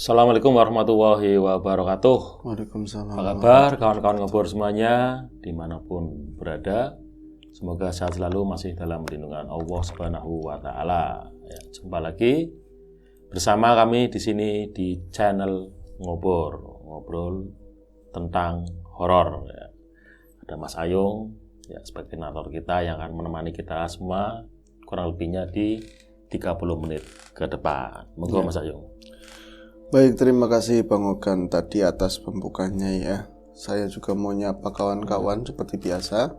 Assalamualaikum warahmatullahi wabarakatuh. Waalaikumsalam. Apa kabar kawan-kawan ngobor semuanya dimanapun berada? Semoga sehat selalu, masih dalam perlindungan Allah Subhanahu wa Ta'ala. Ya, jumpa lagi bersama kami di sini di channel Ngobor, ngobrol tentang horor. Ya. Ada Mas Ayung ya, sebagai narasumber kita yang akan menemani kita semua kurang lebihnya di 30 menit ke depan. Monggo Mas Ayung. Baik, terima kasih Bang Ogan tadi atas pembukanya ya. Saya juga mau nyapa kawan-kawan seperti biasa.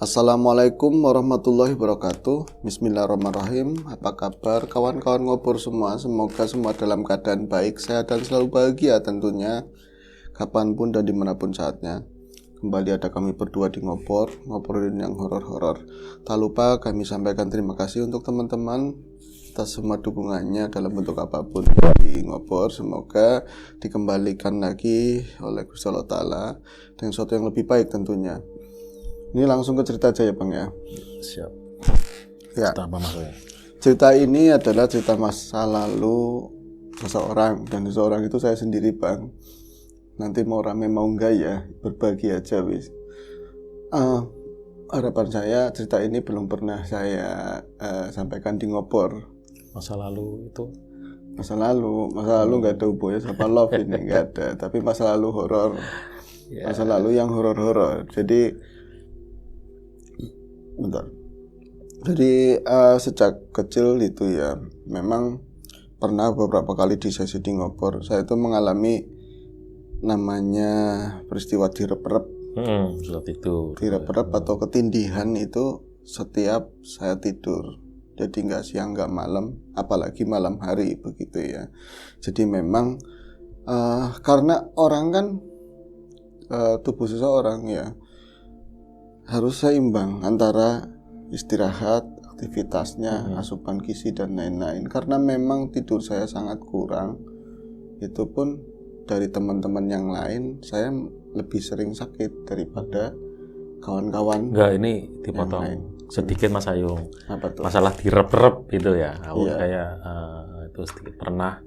Assalamualaikum warahmatullahi wabarakatuh. Bismillahirrahmanirrahim. Apa kabar kawan-kawan ngobor semua? Semoga semua dalam keadaan baik, sehat dan selalu bahagia tentunya, kapanpun dan dimanapun saatnya. Kembali ada kami berdua di ngobor, ngobrolin yang horor-horor. Tak lupa kami sampaikan terima kasih untuk teman-teman atas semua dukungannya dalam bentuk apapun di ngobor. Semoga dikembalikan lagi oleh Gusti Allah Ta'ala dengan sesuatu yang lebih baik tentunya. Ini langsung ke cerita aja ya Bang ya. Siap. Ya. Cerita apa Mas Ayung? Cerita ini adalah cerita masa lalu seseorang, dan seseorang itu saya sendiri Bang. Nanti mau rame mau enggak ya, berbagi aja wis. Harapan saya cerita ini belum pernah saya sampaikan di ngobor. Masa lalu itu Masa lalu nggak ada hubungannya sama love ini, nggak ada. Tapi masa lalu horor, masa lalu yang horor-horor. Jadi, bentar. Jadi sejak kecil itu ya, memang pernah beberapa kali di sesi di ngobor, saya itu mengalami namanya peristiwa direp-rep. Sudah tidur. Direp-rep atau ketindihan itu setiap saya tidur. Jadi nggak siang nggak malam, apalagi malam hari begitu ya. Jadi memang karena orang kan tubuh seseorang ya harus seimbang antara istirahat, aktivitasnya, asupan gizi dan lain-lain. Karena memang tidur saya sangat kurang, itu pun dari teman-teman yang lain saya lebih sering sakit daripada kawan-kawan. Enggak, ini dipotong sedikit Mas Ayung. Apa tuh? Masalah direp-rep gitu ya. Aku Iya. kayak itu sedikit pernah.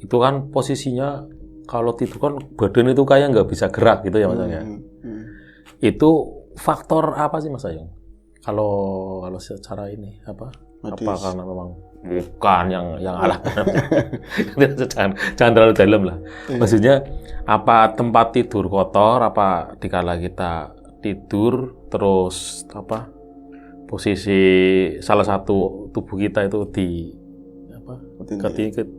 Itu kan posisinya kalau tidur kan badan itu kayak nggak bisa gerak gitu ya Mas Ayung ya. Itu faktor apa sih Mas Ayung? Kalau secara ini apa? Medis. Apa karena memang bukan yang alah. jangan terlalu dalam lah. Maksudnya apa tempat tidur kotor, apa dikala kita tidur terus apa posisi salah satu tubuh kita itu di apa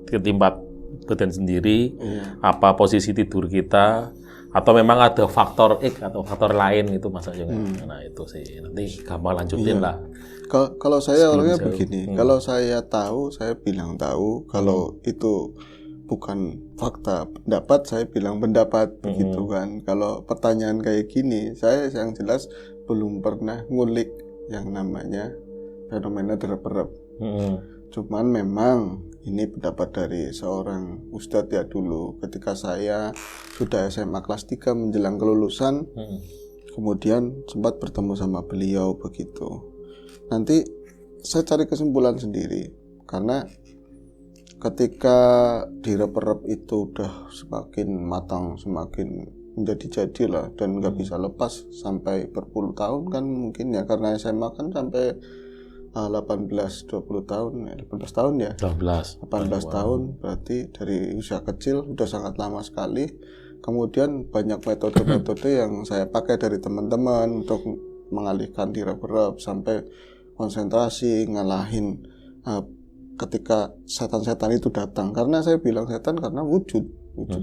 ketimpa badan sendiri, apa posisi tidur kita, atau memang ada faktor X atau faktor lain itu Mas Ayung. Nah itu sih nanti gampang lanjutin lah. Kalau saya orangnya begini, kalau saya tahu saya bilang tahu, kalau itu bukan fakta pendapat saya bilang pendapat begitu kan. Kalau pertanyaan kayak gini, saya yang jelas belum pernah ngulik yang namanya fenomena direp-rep. Cuman memang ini pendapat dari seorang ustadz ya dulu ketika saya sudah SMA kelas 3 menjelang kelulusan. Kemudian sempat bertemu sama beliau begitu. Nanti saya cari kesimpulan sendiri karena ketika direp-rep itu udah semakin matang, semakin menjadi-jadi lah dan nggak bisa lepas sampai berpuluh tahun kan mungkin ya, karena SMA kan sampai 18-20 tahun, 18 tahun ya? 18 tahun, berarti dari usia kecil udah sangat lama sekali. Kemudian banyak metode-metode yang saya pakai dari teman-teman untuk mengalihkan direp-rep sampai konsentrasi, ngalahin ketika setan-setan itu datang. Karena saya bilang setan karena wujud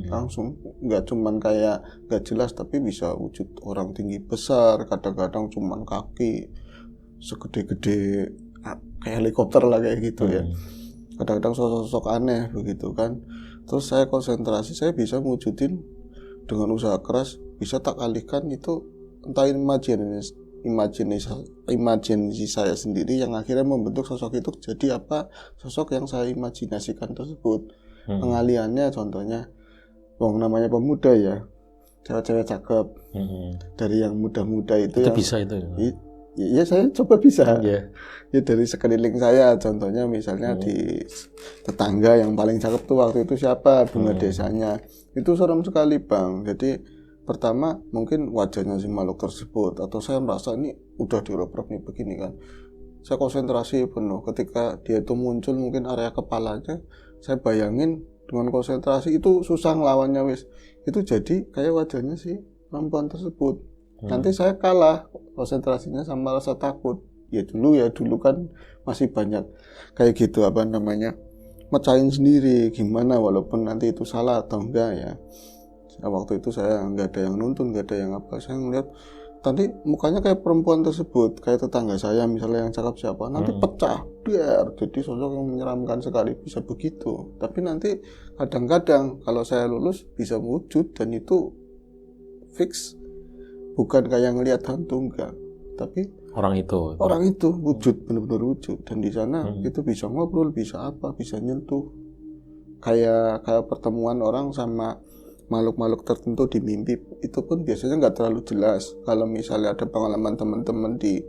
langsung, nggak cuman kayak nggak jelas tapi bisa wujud orang tinggi besar, kadang-kadang cuman kaki segede-gede kayak helikopter lah kayak gitu ya. Kadang-kadang sosok-sosok aneh begitu kan. Terus saya konsentrasi, saya bisa wujudin dengan usaha keras, bisa tak alihkan itu entah imajinasi saya sendiri yang akhirnya membentuk sosok itu jadi apa sosok yang saya imajinasikan tersebut. Pengaliannya contohnya namanya pemuda ya, cewek-cewek cakep, dari yang muda-muda itu yang bisa itu ya saya coba bisa. Yeah. Ya dari sekeliling saya, contohnya misalnya di tetangga yang paling cakep tuh waktu itu siapa, bunga desanya. Itu serem sekali Bang. Jadi pertama mungkin wajahnya si makhluk tersebut, atau saya merasa ini udah direp-rep nih begini kan. Saya konsentrasi penuh. Ketika dia itu muncul mungkin area kepalanya, saya bayangin dengan konsentrasi itu susah ngelawannya wis. Itu jadi kayak wajahnya si perempuan tersebut. Nanti saya kalah konsentrasinya sama rasa takut. Ya dulu kan masih banyak kayak gitu mecahin sendiri gimana walaupun nanti itu salah atau enggak ya. Waktu itu saya nggak ada yang nuntun, nggak ada yang apa, saya ngeliat nanti mukanya kayak perempuan tersebut, kayak tetangga saya misalnya yang cakep siapa, nanti pecah biar jadi sosok yang menyeramkan sekali, bisa begitu. Tapi nanti kadang-kadang kalau saya lulus bisa wujud, dan itu fix, bukan kayak ngelihat hantu, enggak, tapi orang itu wujud, benar-benar wujud. Dan di sana itu bisa ngobrol, bisa apa, bisa nyentuh, kayak pertemuan orang sama makhluk-makhluk tertentu di mimpi. Itu pun biasanya nggak terlalu jelas. Kalau misalnya ada pengalaman teman-teman di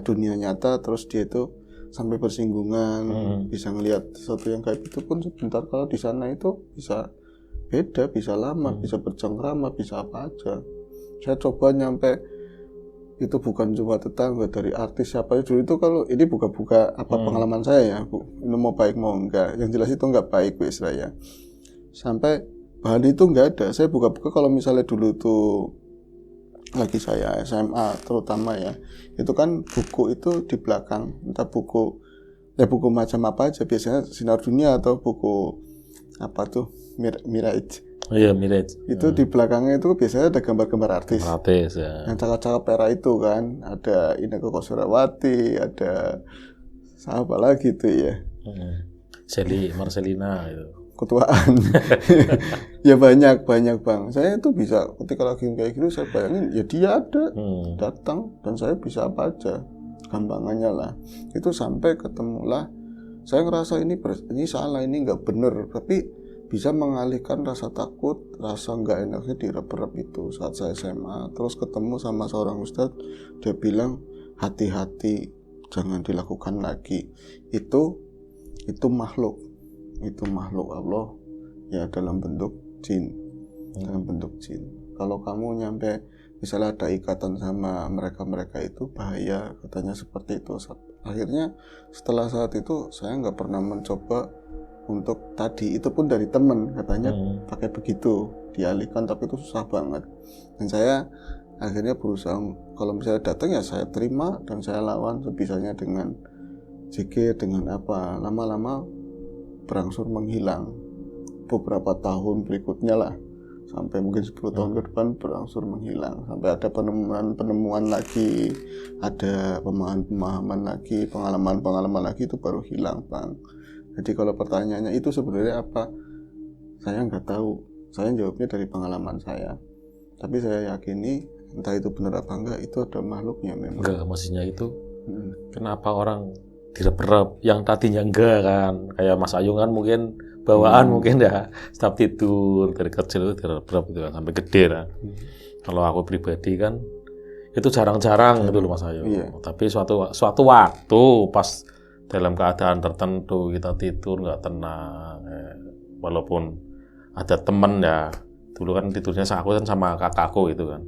dunia nyata, terus dia itu sampai bersinggungan, bisa ngelihat sesuatu yang kayak itu pun sebentar. Kalau di sana itu bisa beda, bisa lama, bisa bercengkrama, bisa apa aja. Saya coba nyampe itu bukan cuma tetangga, dari artis siapa dulu itu. Kalau ini buka-buka pengalaman saya ya, ini mau baik mau enggak, yang jelas itu enggak baik wis ya. Sampai bahan itu enggak ada. Saya buka-buka kalau misalnya dulu tuh lagi saya SMA terutama ya, itu kan buku itu di belakang, entah buku macam apa aja, biasanya Sinar Dunia atau buku apa tuh Mirage. Oh iya, Mirage. Itu di belakangnya itu biasanya ada gambar-gambar artis. Ya. Yang cakep-cakep era itu kan, ada Inneke Koesherawati, ada siapa lagi tuh ya? Sally Marcelina itu. Ketuaan. Ya banyak Bang. Saya itu bisa ketika lagi kayak gitu, saya bayangin ya dia ada datang, dan saya bisa apa aja, gampangannya lah. Itu sampai ketemulah, saya ngerasa ini salah, ini nggak bener, tapi bisa mengalihkan rasa takut, rasa nggak enaknya direp-rep itu saat saya SMA. Terus ketemu sama seorang ustadz, dia bilang hati-hati, jangan dilakukan lagi. Itu makhluk Allah ya, dalam bentuk jin. Kalau kamu nyampe misalnya ada ikatan sama mereka itu bahaya, katanya seperti itu. Akhirnya setelah saat itu saya nggak pernah mencoba untuk tadi, itu pun dari temen katanya pakai begitu dialihkan, tapi itu susah banget. Dan saya akhirnya berusaha, kalau misalnya datang ya saya terima dan saya lawan sebisanya dengan zikir, dengan apa. Lama-lama berangsur menghilang. Beberapa tahun berikutnya lah, sampai mungkin 10 tahun ke depan berangsur menghilang, sampai ada penemuan lagi, ada pemahaman lagi, pengalaman lagi, itu baru hilang Bang. Jadi kalau pertanyaannya itu sebenarnya apa, saya nggak tahu. Saya jawabnya dari pengalaman saya. Tapi saya yakini, entah itu benar apa enggak, itu ada makhluknya memang. Enggak, maksudnya itu kenapa orang direp-rep yang tadinya enggak kan? Kayak Mas Ayu kan mungkin bawaan mungkin ya, setiap tidur dari kecil itu direp-rep gitu kan, sampai gede kan. Kalau aku pribadi kan itu jarang-jarang gitu loh Mas Ayu. Iya. Tapi suatu waktu pas dalam keadaan tertentu kita tidur nggak tenang, walaupun ada temen ya, dulu kan tidurnya aku kan sama kakakku gitu kan,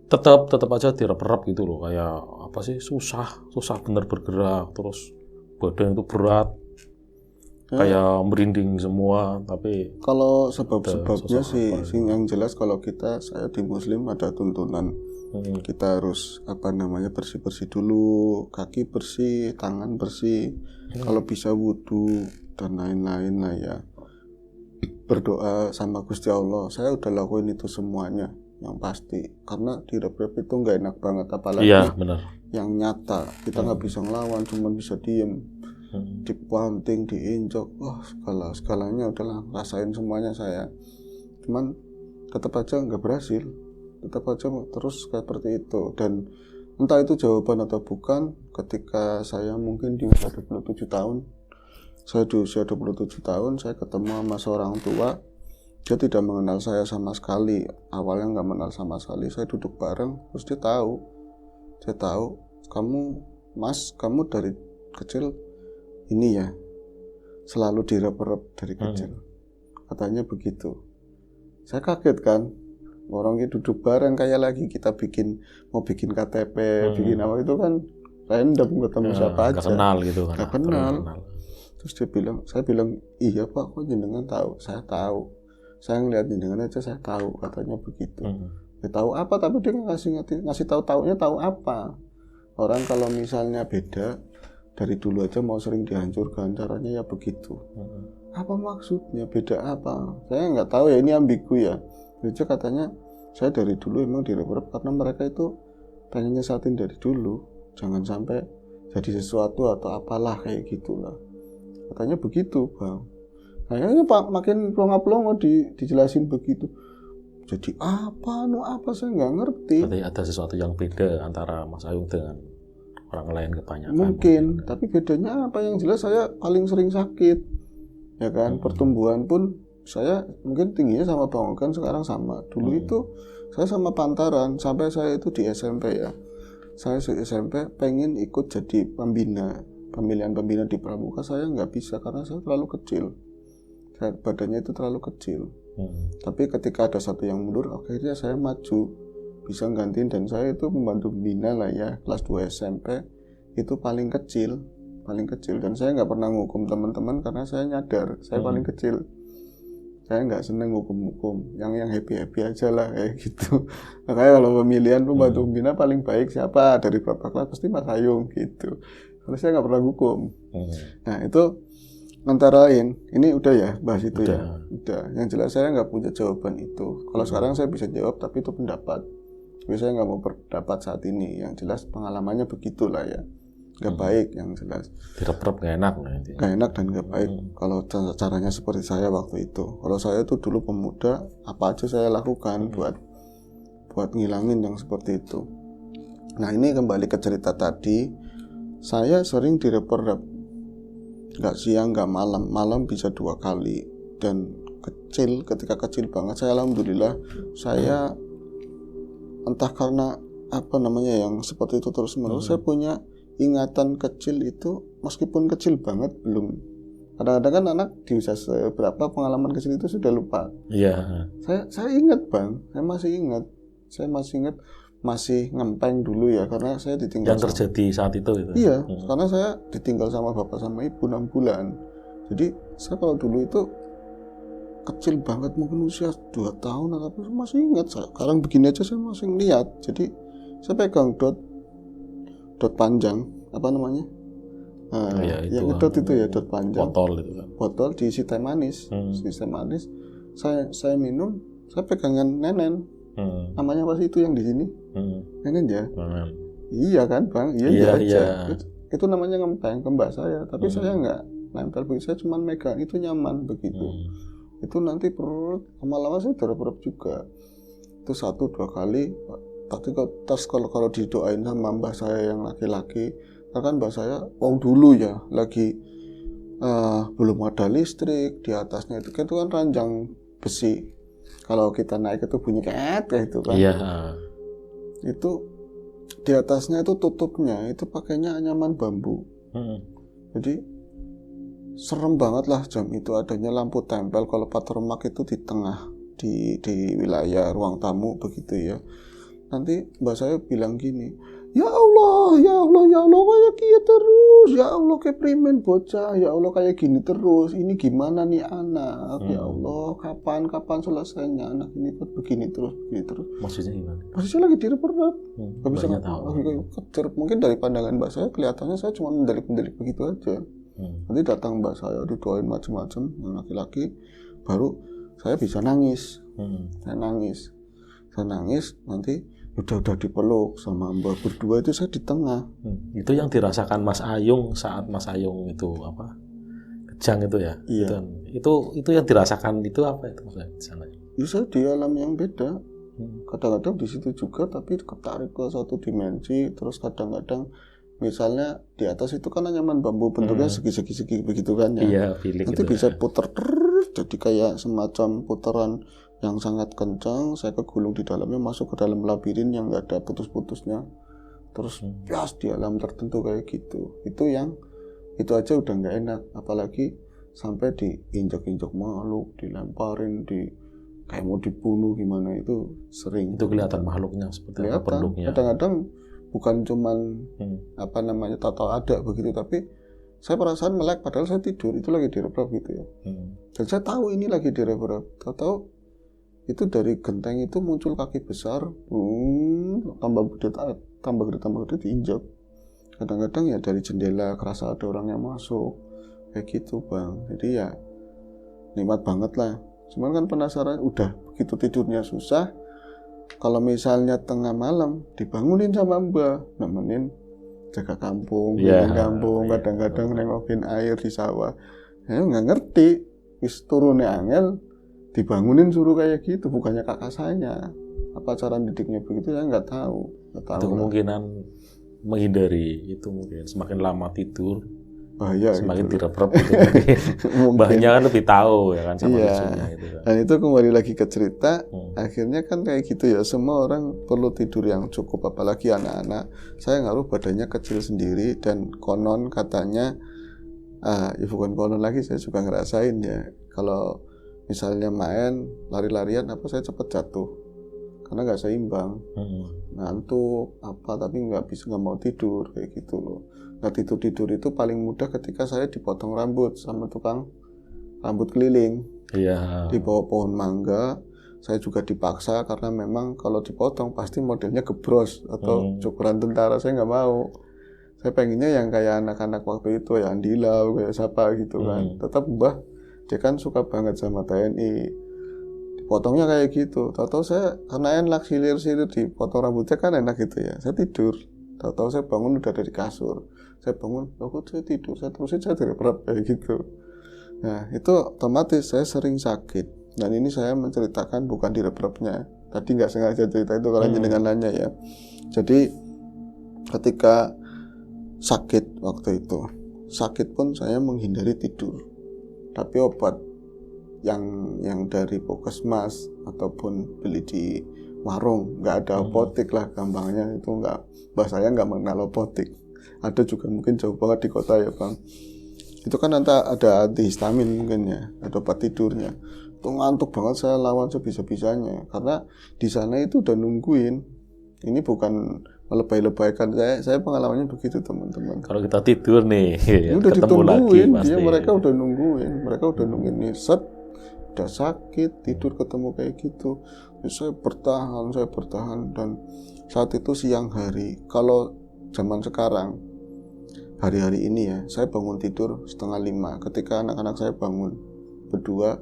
tetap aja direp-rep gitu loh, kayak apa sih, susah bener bergerak, terus badan itu berat, kayak merinding semua. Tapi kalau sebab-sebabnya sih yang jelas, kalau saya di Muslim ada tuntunan kita harus bersih-bersih dulu, kaki bersih, tangan bersih, kalau bisa wudu dan lain-lain lah ya. Berdoa sama Gusti Allah. Saya udah lakuin itu semuanya yang pasti, karena direp-rep itu nggak enak banget, apalagi yang nyata. Kita nggak bisa ngelawan, cuma bisa diem, dipanting, diinjak, skalanya udahlah, rasain semuanya saya. Cuman tetap aja nggak berhasil. Tetap aja terus seperti itu. Dan entah itu jawaban atau bukan, ketika saya mungkin di usia 27 tahun, saya ketemu sama seorang tua. Dia tidak mengenal saya sama sekali, awalnya nggak mengenal sama sekali. Saya duduk bareng, terus dia tahu kamu dari kecil ini ya selalu direp-rep dari kecil. Katanya begitu. Saya kaget kan. Orang itu duduk bareng kayak lagi kita mau bikin KTP, bikin apa itu kan random ketemu siapa aja. Gak kenal gitu kan. Gak kenal. Terus saya bilang, iya Pak, kok jenengan tahu? Saya tahu. Saya ngeliat jenengan aja saya tahu, katanya begitu. Dia tahu apa, tapi dia ngasih taunya tahu apa. Orang kalau misalnya beda, dari dulu aja mau sering dihancurkan, caranya ya begitu. Apa maksudnya? Beda apa? Saya nggak tahu ya, ini ambigu ya. Dia katanya, saya dari dulu emang direp-rep karena mereka itu pengen nyesatin dari dulu. Jangan sampai jadi sesuatu atau apalah kayak gitulah. Katanya begitu, Bang. Kayaknya Pak makin plongo-plongo dijelasin begitu. Jadi apa saya nggak ngerti. Berarti ada sesuatu yang beda antara Mas Ayung dengan orang lain kebanyakan. Mungkin, tapi bedanya apa? Yang jelas saya paling sering sakit. Ya kan, pertumbuhan pun saya mungkin tingginya sama Bang Ogan sekarang sama. Dulu itu saya sama pantaran sampai saya itu di SMP ya. Saya di SMP pengen ikut jadi pemilihan pembina di Pramuka, saya nggak bisa karena saya terlalu kecil. Badannya itu terlalu kecil. Tapi ketika ada satu yang mundur, akhirnya saya maju bisa gantiin dan saya itu membantu pembina lah ya, kelas 2 SMP itu paling kecil dan saya nggak pernah ngukum teman-teman karena saya nyadar saya paling kecil. Saya nggak seneng hukum-hukum, yang happy aja lah kayak gitu. Makanya kalau pemilihan pembantu pembina paling baik siapa dari berapa kelas pasti Mas Ayung gitu. Karena saya nggak pernah hukum. Nah itu antara lain, ini udah ya bahas itu ya. Udah. Yang jelas saya nggak punya jawaban itu. Kalau sekarang saya bisa jawab, tapi itu pendapat. Tapi saya nggak mau berpendapat saat ini. Yang jelas pengalamannya begitulah ya. Gak baik yang jelas. Direp-rep gak enak. Gak enak dan gak baik kalau caranya seperti saya waktu itu. Kalau saya itu dulu pemuda, apa aja saya lakukan buat ngilangin yang seperti itu. Nah ini kembali ke cerita tadi. Saya sering direp-rep. Gak siang, gak malam. Malam bisa 2 kali. Dan ketika kecil banget, saya alhamdulillah, saya entah karena apa namanya yang seperti itu terus-menerus, saya punya ingatan kecil itu, meskipun kecil banget, belum. Kadang-kadang kan anak di usia seberapa pengalaman kecil itu sudah lupa. Iya. Saya ingat Bang, saya masih ingat, masih ngempeng dulu ya, karena saya ditinggal. Yang terjadi saat itu. Iya, karena saya ditinggal sama bapak sama ibu 6 bulan. Jadi saya kalau dulu itu kecil banget, mungkin usia 2 tahun, tapi masih ingat. Sekarang begini aja saya masih ngeliat. Jadi saya pegang dot panjang, apa namanya? Yang ngedot itu ya, dot panjang. Botol itu kan. Botol diisi teh manis. Diisi teh manis. Saya minum, saya pegangan nenen. Namanya apa sih itu yang di sini? Nenen ya? Iya kan Bang? Iya aja. Itu namanya ngempeng ke mbak saya. Tapi saya nggak nempel begitu, saya cuma megang, itu nyaman begitu. Itu nanti perut, lama-lama saya derap-derap juga. Itu 1-2 kali. Tapi kalau didoain sama mbah saya yang laki-laki, kan mbah saya dulu ya lagi belum ada listrik, di atasnya itu kan ranjang besi. Kalau kita naik itu bunyi kayak itu kan. Iya. Itu di atasnya itu tutupnya itu pakainya anyaman bambu. Jadi serem banget lah jam itu, adanya lampu tempel kalau patromak itu di tengah di wilayah ruang tamu begitu ya. Nanti mbak saya bilang gini, ya Allah kayak gini terus, ya Allah kayak primen bocah, ya Allah kayak gini terus, ini gimana nih anak, ya Allah kapan selesainya anak ini begini terus. Maksudnya gimana? Maksudnya lagi direp-rep, nggak bisa tahu. Kecer. Mungkin dari pandangan mbak saya kelihatannya saya cuma mendelik begitu aja. Nanti datang mbak saya didoain macam-macam yang laki-laki, baru saya bisa nangis. Saya nangis nanti udah dipeluk sama mbak berdua, itu saya di tengah. Itu yang dirasakan Mas Ayung saat Mas Ayung itu apa kejang itu ya? Iya. Itu yang dirasakan itu apa itu maksudnya di sana? Itu saya di alam yang beda. Kadang-kadang di situ juga, tapi ketarik ke satu dimensi. Terus kadang-kadang misalnya di atas itu kan anyaman bambu bentuknya segi-segi begitu kan ya. Iya, bilik nanti itu bisa ya. puter jadi kayak semacam putaran yang sangat kencang. Saya kegulung di dalamnya, masuk ke dalam labirin yang nggak ada putus-putusnya. terus pias di alam tertentu kayak gitu. Itu aja udah nggak enak, apalagi sampai diinjak-injak makhluk, dilemparin, kayak mau dibunuh gimana, itu sering. Itu kelihatan makhluknya seperti apa bentuknya. Kadang-kadang bukan cuman tahu ada begitu, tapi saya perasaan melek padahal saya tidur, itu lagi direp-rep gitu ya. Dan saya tahu ini lagi direp-rep, tahu itu dari genteng itu muncul kaki besar, tambah gede diinjak. Kadang-kadang ya dari jendela kerasa ada orang yang masuk kayak gitu Bang. Jadi ya nikmat banget lah. Cuman kan penasaran, udah begitu tidurnya susah, kalau misalnya tengah malam dibangunin sama Mbah, nemenin jaga kampung, kampung, kadang-kadang nengokin air di sawah. Saya nggak ngerti, wis turunnya angel, dibangunin suruh kayak gitu, bukannya kakak saya. Apa cara didiknya begitu ya nggak tahu. Itu kemungkinan menghindari itu, mungkin semakin lama tidur bahaya, semakin gitu. direp-rep gitu. Mbahnya kan lebih tahu ya kan sama cucunya itu kan. Dan itu kembali lagi ke cerita, akhirnya kan kayak gitu ya, semua orang perlu tidur yang cukup, apalagi anak-anak. Saya ngaruh badannya kecil sendiri, dan konon katanya ya bukan konon lagi, saya juga ngerasain ya, kalau misalnya main lari-larian saya cepat jatuh karena nggak seimbang, ngantuk tapi nggak mau tidur kayak gitu loh. Nah tidur itu paling mudah ketika saya dipotong rambut sama tukang rambut keliling. Di bawah pohon mangga. Saya juga dipaksa karena memang kalau dipotong pasti modelnya gebros atau cukuran tentara, saya nggak mau. Saya pengennya yang kayak anak-anak waktu itu ya, Andilau kayak siapa gitu kan. Tetap Mbah dia kan suka banget sama TNI, dipotongnya kayak gitu. Tahu-tahu saya karena enak silir-silir dipotong rambutnya kan enak gitu ya, saya tidur. Tahu-tahu saya bangun udah dari kasur. Saya bangun, kok saya tidur, saya terusin, saya direp-rep kayak gitu. Nah itu otomatis saya sering sakit. Dan ini saya menceritakan bukan direp-repnya, tadi nggak sengaja cerita itu kalau jenengan nanya ya. Jadi ketika sakit waktu itu, sakit pun saya menghindari tidur. Tapi obat yang dari puskesmas ataupun beli di warung, nggak ada apotek lah gampangnya, itu nggak, bahasanya nggak mengenal apotek. Ada juga mungkin jauh banget di kota ya Bang. Itu kan ada antihistamin mungkin ya, ada obat tidurnya. Itu ngantuk banget, saya lawan sebisa-bisanya karena di sana itu udah nungguin. Ini bukan melebay-lebaykan, saya pengalamannya begitu teman-teman. Kalau kita tidur nih, udah ketemu lagi pasti. Mereka udah nungguin nih, set, udah sakit, tidur ketemu kayak gitu. Terus saya bertahan, dan saat itu siang hari. Kalau zaman sekarang, hari-hari ini ya, saya bangun tidur 4:30. Ketika anak-anak saya bangun berdua,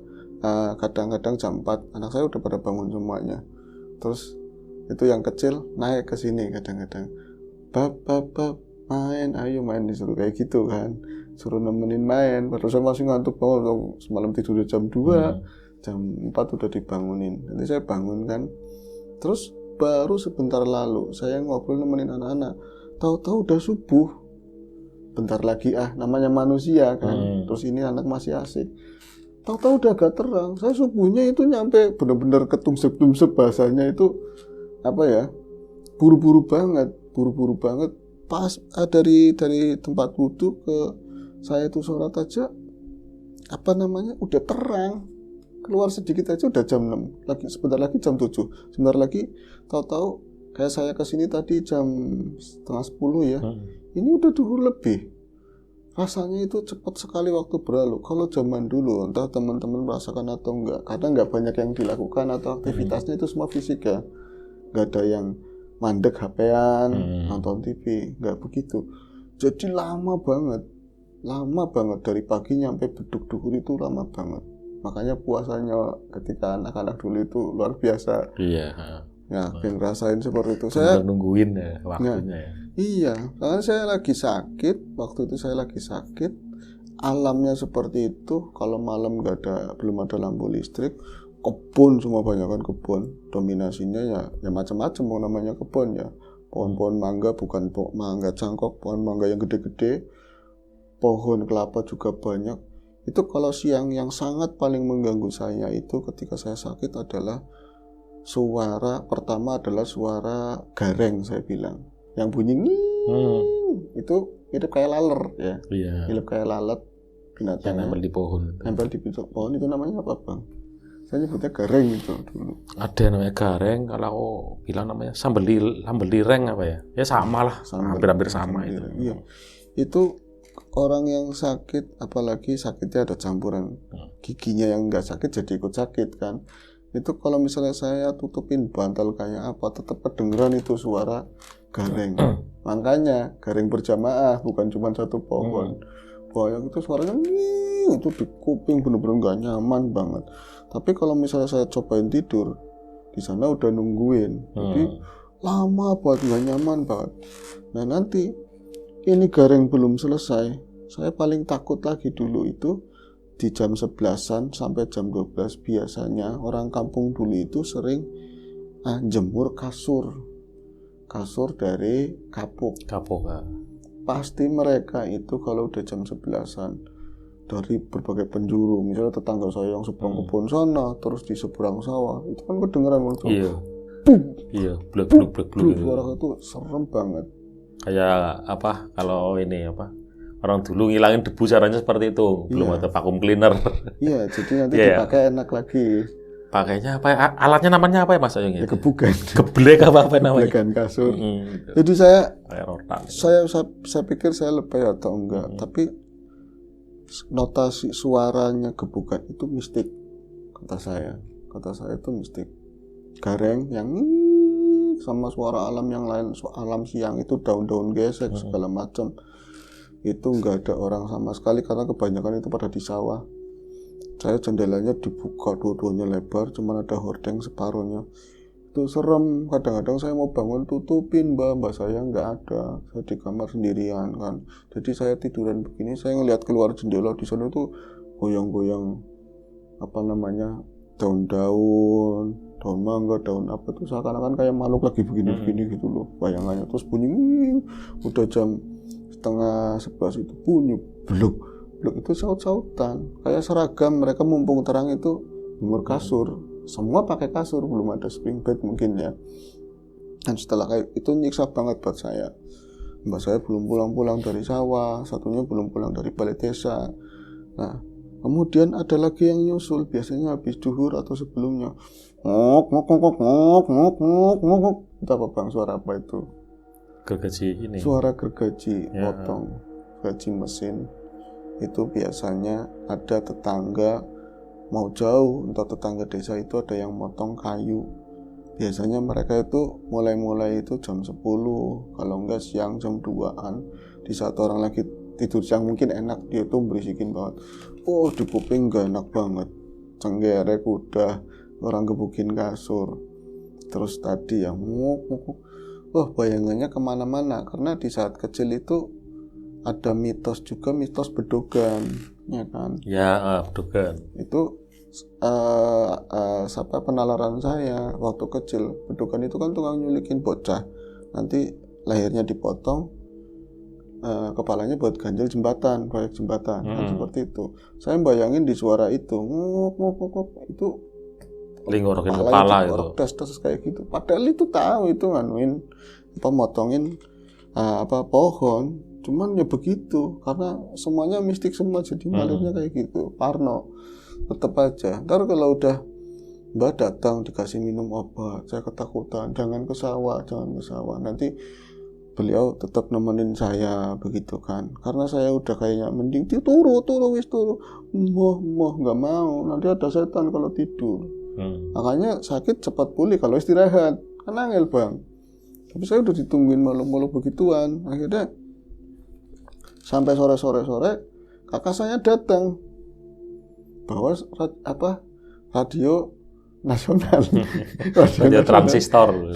kadang-kadang jam 4, anak saya udah pada bangun semuanya. Terus itu yang kecil naik ke sini kadang-kadang, bab main, ayo main, disuruh kayak gitu kan, suruh nemenin main. Padahal saya masih ngantuk banget, semalam tidur jam 2, jam 4 udah dibangunin. Nanti saya bangun kan, terus baru sebentar lalu saya ngobrol nemenin anak-anak, tahu-tahu udah subuh. Bentar lagi namanya manusia kan. Terus ini anak masih asik, tahu-tahu udah agak terang. Saya subuhnya itu nyampe bener-bener ketumsep-tumsep, bahasanya itu buru-buru banget. Pas dari tempat wudhu ke saya itu sholat aja, udah terang. Keluar sedikit aja udah jam 6, lagi sebentar lagi jam 7, sebentar lagi tahu-tahu kayak saya kesini tadi jam 9:30 ya, ini udah duhur lebih. Rasanya itu cepat sekali waktu berlalu. Kalau zaman dulu, entah teman-teman merasakan atau enggak, karena enggak banyak yang dilakukan atau aktivitasnya itu semua fisik ya, enggak ada yang mandek HP-an, nonton TV, enggak begitu. Jadi lama banget dari pagi nyampe beduk duhur itu lama banget. Makanya puasanya ketika anak-anak dulu itu luar biasa. Iya. Ya, pengen rasain seperti itu. Saya nungguin ya waktunya ya. Iya, karena saya lagi sakit. Waktu itu saya lagi sakit. Alamnya seperti itu. Kalau malam belum ada lampu listrik, kebun semua, banyakan kebun. Dominasinya ya macam-macam namanya kebun ya. Pohon-pohon mangga, bukan mangga cangkok, pohon mangga yang gede-gede. Pohon kelapa juga banyak. Itu kalau siang yang sangat paling mengganggu saya itu ketika saya sakit adalah pertama adalah suara gareng, saya bilang. yang bunyi itu mirip kayak laler ya. Iya. Mirip kayak lalat binatang. Yang nempel di pohon. Nempel di pohon itu namanya apa, Bang? Saya nyebutnya gareng itu dulu. Ada yang namanya gareng, kalau bilang namanya sambal lireng apa ya? Ya sama lah, hampir-hampir sama itu. Iya. Itu orang yang sakit, apalagi sakitnya ada campuran giginya yang nggak sakit jadi ikut sakit kan. Itu kalau misalnya saya tutupin bantal kayak apa, tetap kedengeran itu suara gareng. Makanya gareng berjamaah, bukan cuma satu pohon. Bayang itu suaranya itu di kuping bener-bener nggak nyaman banget. Tapi kalau misalnya saya cobain tidur di sana udah nungguin, jadi lama buat nggak nyaman banget. Nah nanti ini gareng belum selesai, saya paling takut lagi dulu itu di jam 11-an sampai jam 12 biasanya orang kampung dulu itu sering jemur kasur dari kapuk. Pasti mereka itu kalau udah jam 11-an dari berbagai penjuru, misalnya tetangga saya yang seberang kebun sana, terus di seberang sawah, itu kan kedengeran Iya. Iya, blek. Suara itu serem banget. Kayak apa? Kalau ini apa? Orang dulu ngilangin debu caranya seperti itu, belum ada vacuum cleaner. Iya, jadi nanti dipakai enak lagi. Pakainya apa? Alatnya namanya apa ya Mas Ayung? Ya kebukan. Geblek apa namanya? Geblekan kasur. Jadi saya pikir saya lebay atau enggak, tapi notasi suaranya gebukan itu mistik, kata saya itu mistik. Gareng yang sama suara alam yang lain, alam siang itu daun-daun gesek segala macam, itu nggak ada orang sama sekali karena kebanyakan itu pada di sawah. Saya jendelanya dibuka dua-duanya lebar, cuman ada hordeng separuhnya. Itu serem. Kadang-kadang saya mau bangun tutupin, mbak saya nggak ada, saya di kamar sendirian kan. Jadi saya tiduran begini, saya ngelihat keluar jendela, di sana tuh goyang-goyang apa namanya, daun mangga, daun apa tuh, seakan-akan kayak makhluk lagi begini-begini gitu loh bayangannya. Terus bunyi udah jam 10:30 itu bunyi bluk itu saut-sautan kayak seragam. Mereka mumpung terang itu jemur kasur, semua pakai kasur, belum ada spring bed mungkin ya. Dan setelah kayak itu nyiksa banget buat saya. Mbak saya belum pulang dari sawah, satunya belum pulang dari balai desa. Nah kemudian ada lagi yang nyusul, biasanya habis duhur atau sebelumnya. Ngok. Itu apa Bang? Suara apa itu? Gergaji ini. Suara gergaji potong, gergaji mesin. Itu biasanya ada tetangga mau jauh, entah tetangga desa itu ada yang motong kayu. Biasanya mereka itu mulai itu jam 10, kalau enggak siang jam 2-an. Di saat orang lagi tidur siang mungkin enak, dia tuh berisikin banget. Di kuping gak enak banget. Cenggerek udah, orang gebukin kasur. Terus tadi yang bayangannya kemana-mana. Karena di saat kecil itu ada mitos bedogan, ya kan? Ya, bedogan. Itu penalaran saya waktu kecil. Bedogan itu kan tukang nyulikin bocah. Nanti lahirnya dipotong, kepalanya buat ganjel jembatan, proyek jembatan, kan seperti itu. Saya bayangin di suara itu, itu ngorokin kepala itu. Tes kayak gitu. Padahal itu tahu itu nganuin motongin pohon. Cuman ya begitu, karena semuanya mistik semua, jadi malirnya kayak gitu. Parno, tetap aja. Ntar kalau udah Mbak datang dikasih minum obat, saya ketakutan, jangan ke sawah. Nanti beliau tetap nemenin saya begitu kan, karena saya udah kayaknya mending turu, moh nggak mau, nanti ada setan kalau tidur. Makanya sakit cepat pulih kalau istirahat, kan angel Bang. Tapi saya udah ditungguin malu-malu begituan. Akhirnya sampai sore kakak saya datang bawa radio nasional. radio transistor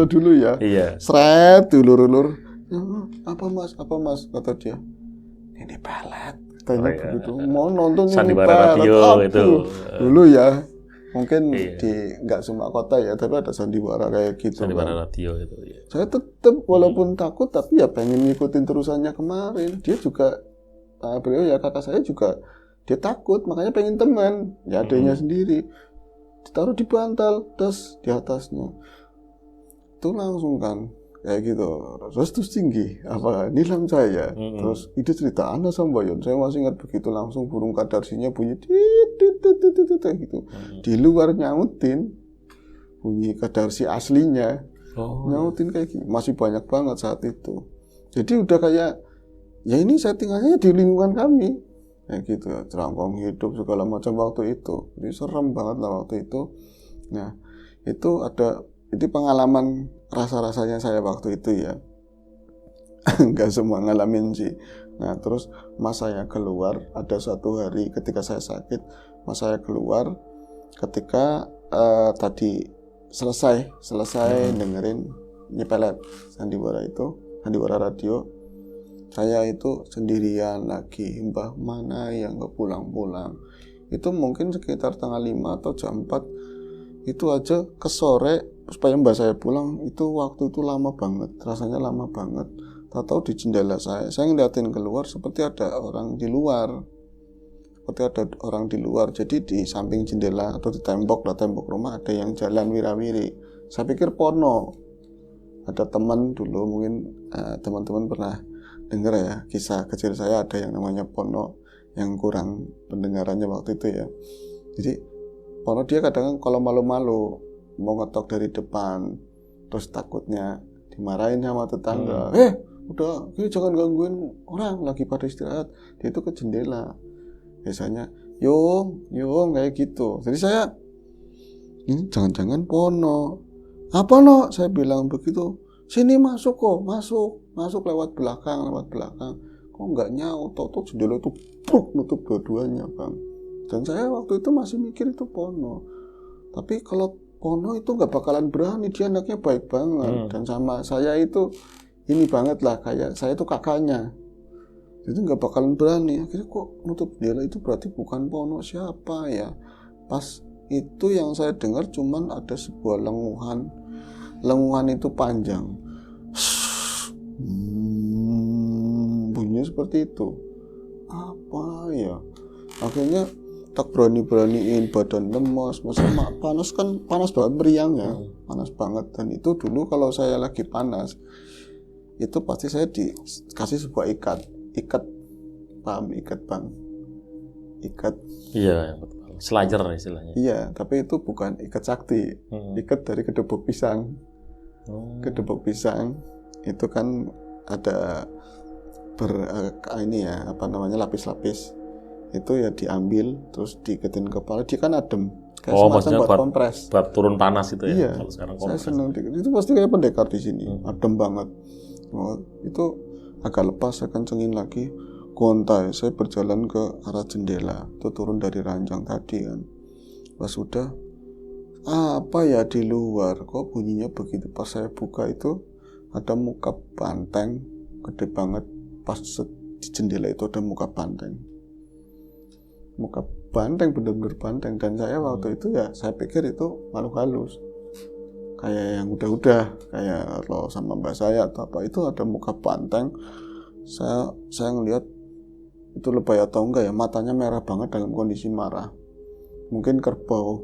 dulu ya. Iya. Sret dulur-ulur. Apa mas kata dia. Ini pelet. Katanya begitu. Mau nonton Sandiwara radio itu. Dulu ya. Mungkin di nggak semua kota ya, tapi ada sandiwara kayak gitu. Sandiwara radio itu. Ya. Saya tetap walaupun takut, tapi ya pengen ngikutin terusannya kemarin. Dia juga, beliau ya kakak saya juga, dia takut, makanya pengen teman. Ya adanya sendiri. Ditaruh di bantal, terus di atasnya. Itu langsung kan kayak gitu. Terus tinggi apa nilam saya. Terus itu cerita Anda Sambayon, saya masih ingat begitu, langsung burung kadarsinya bunyi gitu. Di luar nyautin bunyi kadarsi aslinya. Nyautin kayak gitu. Masih banyak banget saat itu. Jadi udah kayak ya ini settingannya di lingkungan kami. Kayak gitu, cerangkong hidup segala macam waktu itu. Jadi serem banget lah waktu itu. Nah, itu pengalaman rasa-rasanya saya waktu itu ya. Enggak semua ngalamin sih. Nah, terus mas saya keluar, ada suatu hari ketika saya sakit, mas saya keluar ketika tadi selesai dengerin Nyipelet Sandiwara Radio. Saya itu sendirian lagi, mbah mana yang nggak pulang-pulang. Itu mungkin sekitar tanggal 5 atau jam 4 itu aja ke sore supaya mbak saya pulang. Itu waktu itu lama banget, rasanya lama banget. Tahu-tahu di jendela saya ngeliatin keluar seperti ada orang di luar. Jadi di samping jendela atau di tembok rumah ada yang jalan wirawiri. Saya pikir Pono. Ada teman dulu, mungkin teman-teman pernah dengar ya, kisah kecil saya ada yang namanya Pono, yang kurang pendengarannya waktu itu ya. Jadi Pono dia kadang kalau malu-malu mau ngetok dari depan, terus takutnya dimarahin sama tetangga. Udah, jangan gangguin orang lagi pada istirahat. Dia itu ke jendela. Biasanya, Yung kayak gitu. Jadi saya, ini jangan-jangan Pono. Apa no? Saya bilang begitu. Sini masuk lewat belakang. Kok nggak nyaut? Tahu jendela itu nutup dua-duanya, Bang. Dan saya waktu itu masih mikir itu Pono. Tapi kalau Pono itu nggak bakalan berani, dia anaknya baik banget. Dan sama saya itu ini banget lah, kayak saya itu kakaknya. Jadi nggak bakalan berani. Akhirnya kok nutup jendela itu berarti bukan Pono, siapa ya? Pas itu yang saya dengar cuman ada sebuah lenguhan itu panjang, bunyinya seperti itu. Apa ya? Akhirnya tak berani-beraniin, badan lemas, masa panas banget, meriang ya, panas banget. Dan itu dulu kalau saya lagi panas, itu pasti saya dikasih sebuah ikat, paham ikat Bang? Ikat. Iya, betul. Selajar istilahnya. Iya, tapi itu bukan ikat sakti, ikat dari kedebok pisang. Kedebok pisang itu kan ada lapis-lapis. Itu ya diambil terus diiketin kepala, dia kan adem. Kayak semacam buat kompres. Buat turun panas itu ya. Iya, kalau sekarang saya senang itu pasti kayak pendekar di sini, adem banget. Itu agak lepas, saya kencengin lagi. Gontai, saya berjalan ke arah jendela, itu turun dari ranjang tadi kan. Pas sudah, apa ya di luar, kok bunyinya begitu. Pas saya buka itu ada muka banteng, gede banget. Pas di jendela itu ada muka banteng. Muka banteng, bener-bener banteng. Dan saya waktu itu ya, saya pikir itu makhluk halus. Kayak yang udah-udah, kayak lo sama mbak saya atau apa, itu ada muka banteng. Saya ngelihat itu lebay atau enggak ya, matanya merah banget dalam kondisi marah. Mungkin kerbau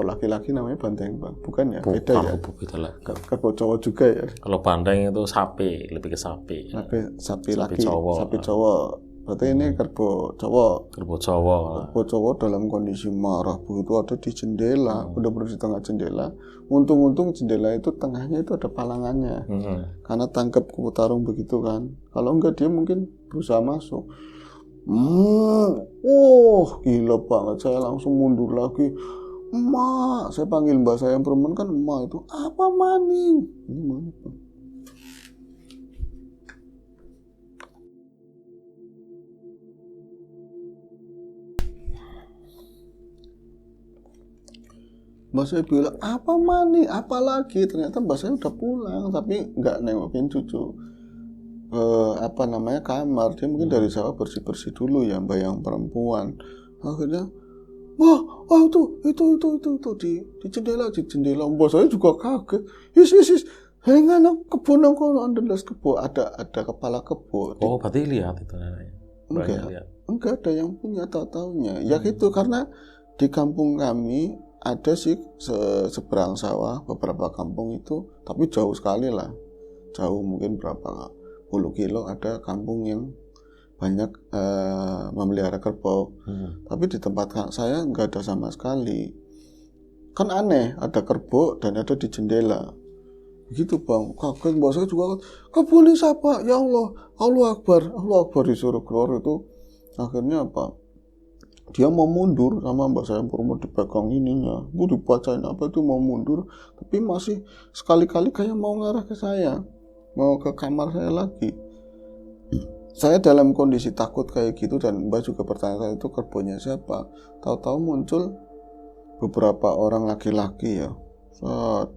laki-laki namanya banteng Bang, bukan ya? Beda ya? Beda lah. Kerbau cowok juga ya? Kalau banteng itu sapi, lebih ke sapi. Sapi laki, sapi cowok. Berarti ini kerbau cowok. Kerbau cowok dalam kondisi marah, begitu ada di jendela, benar-benar di tengah jendela. Untung jendela itu tengahnya itu ada palangannya, karena tangkap kupu tarung begitu kan. Kalau enggak dia mungkin berusaha masuk. Gila banget, saya langsung mundur lagi. Emak, saya panggil mbak saya yang perempuan kan, emak itu apa maning? Ini maning Bang. Mbak saya bilang, apa maning? Apa lagi? Ternyata mbak saya udah pulang, tapi nggak nengokin cucu. Kamar. Dia mungkin dari sawah bersih-bersih dulu ya, mbak yang perempuan. Akhirnya, itu di jendela. Mbak saya juga kaget. Yes. Hengan kebun kono andelas kebo, ada kepala kebo. Oh, berarti lihat itu neneknya. Enggak ada yang punya tahu-taunya. Ya gitu, karena di kampung kami ada sih seberang sawah beberapa kampung itu, tapi jauh sekali lah. jauh mungkin berapa puluh kilo ada kampung yang banyak memelihara kerbau. Tapi di tempat saya nggak ada sama sekali. Kan aneh, ada kerbau dan ada di jendela. Begitu Bang, kaget mbak saya juga, kebun ini siapa? Ya Allah, Allah Akbar disuruh keluar itu. Akhirnya apa? Dia mau mundur sama mbak saya, mau dipegang ininya, mau dibacain apa itu mau mundur, tapi masih sekali-kali kayak mau ngarah ke saya, mau ke kamar saya lagi. Saya dalam kondisi takut kayak gitu dan mbak juga bertanya itu kerbaunya siapa. Tahu-tahu muncul beberapa orang laki-laki ya,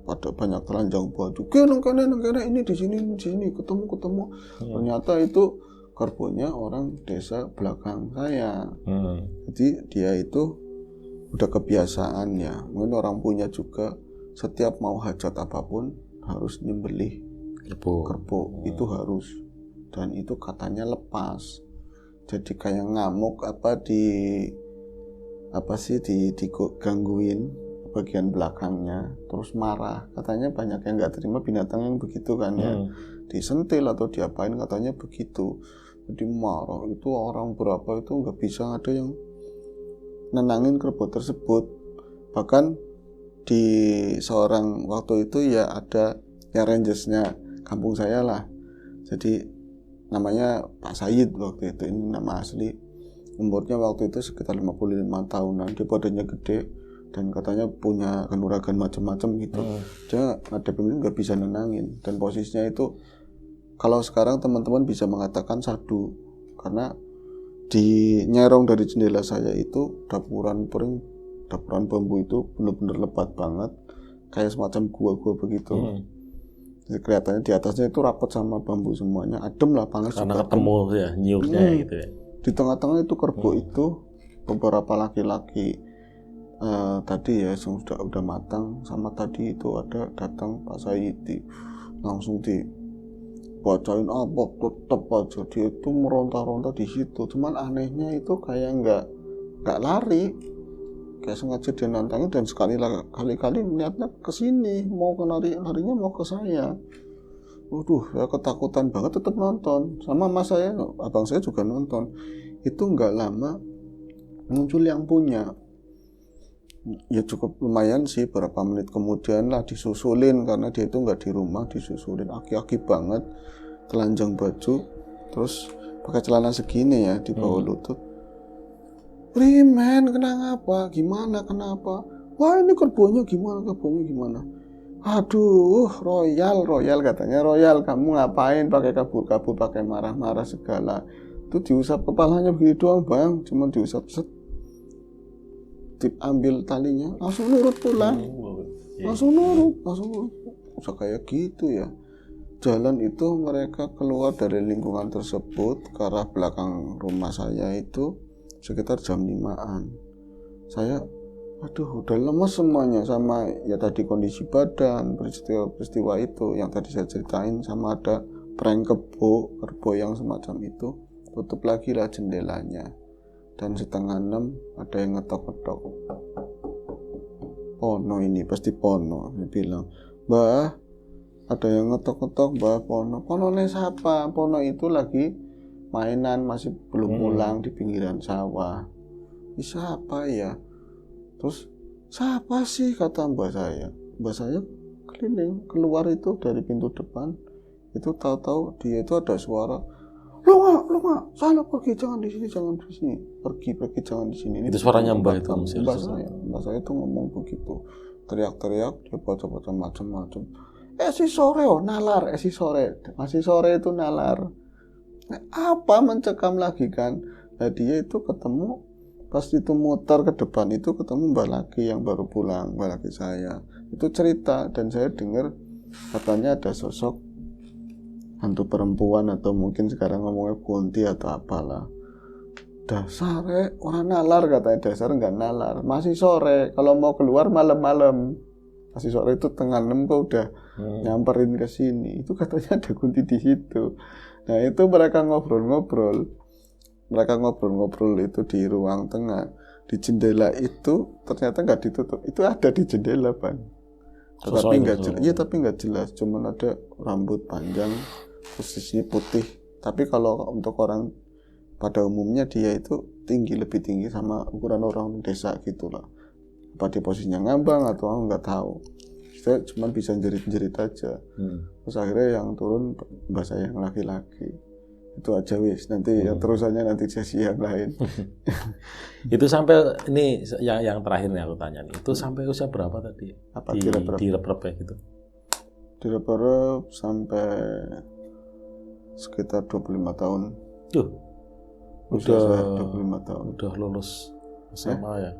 pada banyak telanjang baju, kena ini di sini ketemu. Ternyata itu kerbaunya orang desa belakang saya. Jadi dia itu udah kebiasaan ya, mungkin orang punya juga setiap mau hajat apapun harus nyembelih kerbau. Itu harus, dan itu katanya lepas. Jadi kayak ngamuk digangguin bagian belakangnya, terus marah. Katanya banyak yang nggak terima binatang yang begitu kan ya, disentil atau diapain katanya begitu. Jadi marah. Itu orang berapa itu nggak bisa ada yang nenangin kerbau tersebut. Bahkan di seorang waktu itu ya ada ya rangersnya kampung saya lah. Jadi namanya Pak Said waktu itu, ini nama asli. Umurnya waktu itu sekitar 55 tahunan. Dia badannya gede dan katanya punya kanuragan macam-macam gitu. Dia ngadepin nggak bisa nenangin, dan posisinya itu kalau sekarang teman-teman bisa mengatakan sadu, karena di nyerong dari jendela saya itu dapuran bambu itu benar-benar lebat banget, kayak semacam gua-gua begitu. Jadi kelihatannya di atasnya itu rapat sama bambu semuanya, adem lah, panas karena juga ketemu ya nyiupnya gitu ya. Di tengah-tengah itu kerbau itu beberapa laki-laki tadi ya yang udah matang, sama tadi itu ada datang Pak Saidi, langsung dibacain apa tetep aja dia itu meronta-ronta di situ. Cuman anehnya itu kayak nggak lari, kayak sengaja dia nantangin, dan kali-kali niatnya ke sini, mau larinya mau ke saya. Waduh, saya ketakutan banget, tetap nonton. Sama mas saya, abang saya juga nonton. Itu nggak lama muncul yang punya. Ya cukup lumayan sih, berapa menit kemudian lah disusulin, karena dia itu nggak di rumah, disusulin aki-aki banget, telanjang baju, terus pakai celana segini ya di bawah lutut. Primen, kenapa? Gimana? Kenapa? Wah ini kerbaunya gimana? Aduh, royal katanya, royal kamu ngapain pakai kabur-kabur, pakai marah-marah segala. Itu diusap kepalanya begitu doang bang, cuma diusap ambil talinya, langsung nurut pulang. Langsung nurut. Usah kayak gitu ya. Jalan itu mereka keluar dari lingkungan tersebut ke arah belakang rumah saya itu sekitar jam 5-an. Saya udah lemes semuanya, sama ya tadi kondisi badan, peristiwa itu yang tadi saya ceritain, sama ada prank kerbau yang semacam itu. Tutup lagi lah jendelanya, dan 5:30 ada yang ngetok-ngetok. Pono ini pasti Pono, dia bilang, Mbah ada yang ngetok-ngetok, Mbah Pono siapa? Pono itu lagi mainan, masih belum pulang di pinggiran sawah. Ini siapa ya? Terus siapa sih, kata mbak saya keliling keluar itu dari pintu depan itu, tahu-tahu dia itu ada suara, lo nggak salah, pergi, jangan di sini, pergi jangan di sini. Itu suaranya mbak itu, mbak saya itu ngomong begitu, teriak-teriak, dia baca-baca macam-macam. Si sore nalar, masih sore itu nalar. Apa mencekam lagi kan? Nah dia itu ketemu, pas itu muter ke depan itu ketemu mbak laki yang baru pulang, mbak laki saya itu cerita, dan saya dengar katanya ada sosok hantu perempuan, atau mungkin sekarang ngomongnya kunti atau apalah. Dasar orang nalar, katanya. Dasar nggak nalar, masih sore, kalau mau keluar malam-malam, masih sore itu 5:30 kok udah nyamperin ke sini. Itu katanya ada kunti di situ. Nah itu mereka ngobrol-ngobrol itu di ruang tengah. Di jendela itu ternyata nggak ditutup, itu ada di jendela bang, Tetapi nggak jelas. Iya, tapi nggak jelas. Cuman ada rambut panjang, posisi putih. Tapi kalau untuk orang pada umumnya dia itu tinggi, lebih tinggi sama ukuran orang desa gitulah. Apa di posisinya ngambang atau nggak tahu. Saya cuma bisa jerit-jerit aja. Terus akhirnya yang turun mbak saya yang laki-laki. Itu aja wis, nanti yang terusannya nanti sesi yang lain. Itu sampai ini yang terakhir nih aku tanya nih. Itu sampai usia berapa tadi? Apa di rep-rep ya gitu? Di rep-rep sampai sekitar 25 tahun. Udah 25 tahun. Udah lulus SMA ya?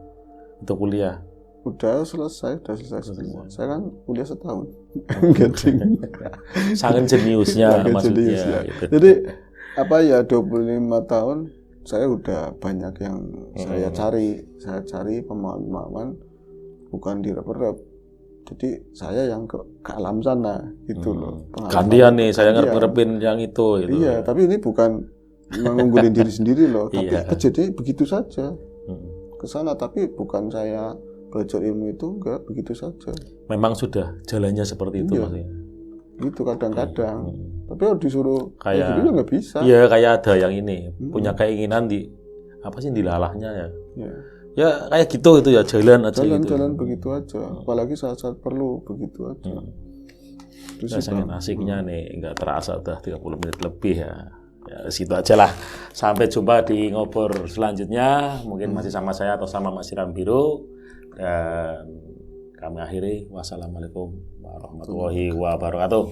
Untuk kuliah? Udah selesai semua. Saya kan kuliah setahun. Sangat jeniusnya maksudnya. Gitu. Jadi 25 tahun saya udah banyak yang saya cari pemahaman bukan di rep-rep. Jadi saya yang ke alam sana gitu loh. Gantian nih saya ngerep-ngerepin yang itu gitu. Iya, tapi ini bukan mengunggulin diri sendiri loh, tapi jadi begitu saja. Ke sana, tapi bukan saya belajar ilmu itu enggak begitu saja. Memang sudah jalannya seperti itu maksudnya. Gitu kadang-kadang. Tapi kalau disuruh kayak gitu nggak bisa. Iya, kayak ada yang ini punya keinginan dilalahnya ya. Ya kayak gitu itu ya, jalan aja gitu. Jalan begitu aja. Apalagi saat-saat perlu begitu aja. Terus sangat asiknya nih, nggak terasa udah 30 menit lebih ya. Ya situ aja lah. Sampai jumpa di ngobrol selanjutnya. Mungkin masih sama saya atau sama Mas Siram Biru. Dan kami akhiri. Wassalamualaikum warahmatullahi wabarakatuh.